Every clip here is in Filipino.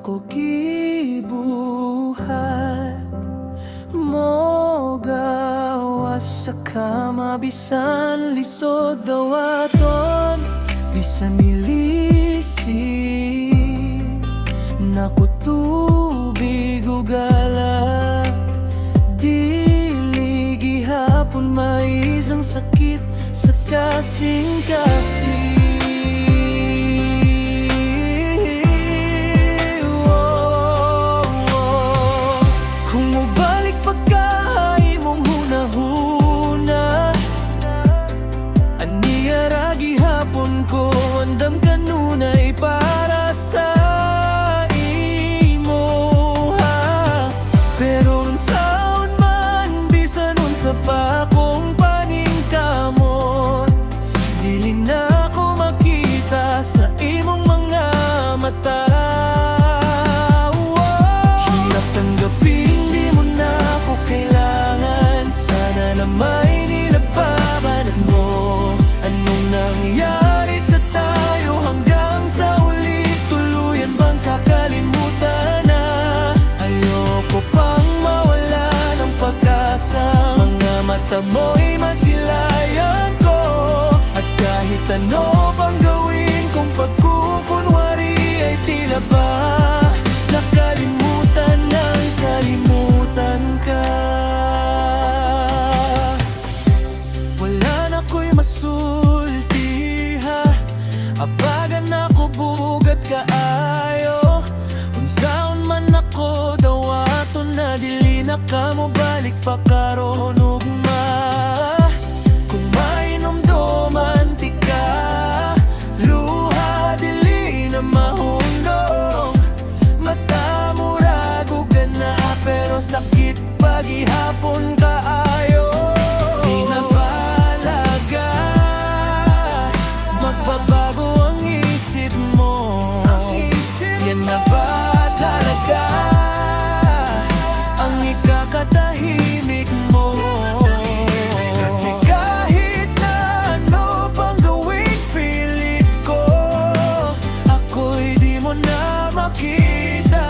ako gibuhat mo gawas sa kama, bisan lisod dawaton, bisan nilisi nakutubig ug galak. Dili gihapon maisang sakit sa kasing-kasing. Kung mubalik pagkahay mong hunahuna, aniya ra gihapon ko andam kanunay para sa imo, ha? Pero unsaon man, bisan unsa pa kong paningkamot, dili na ko makita sa imong mga mata. Hirap tanggapin, di mo na ako kailangan. Sana na may nilabanan mo. Anong nangyari sa tayo hanggang sa uli? Tuluyan bang kakalimutan na? Ayoko pang mawala ng pag-asa. Mga mata mo'y masilayan ko, at kahit ano pang gawin kong pagkukunwari ay tila ba nakalimutan ng kalimutan ka. Wala na ko'y masulti, ha? Abagan ako bugat kaayo. Unsaon man ako dawaton na dili na kamo balik pa karon ugma. Kung mainumduman ti ka, luha dili na mahundong. Mata mo rago ka na, pero sakit pagihapon kaayo. Di na balaga, magbabago ang isip mo. Yan na ba talaga ang ikakatahimik mo? Kasi kahit na ano pang gawing pilit ko, ako'y di mo na makita.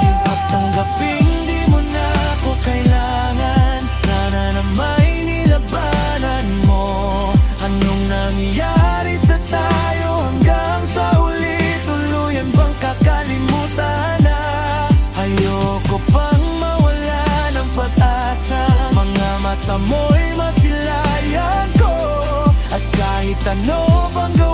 Hirap tanggapin, di mo na ako kailangan. Sana na may nilabanan mo. Anong nangyari sa tayo hanggang sa uli? Tuluyan bang kakalimutan na? Ayoko pang mawala ng pag-asa. Mga mata mo'y masilayan ko, at kahit ano pang gawin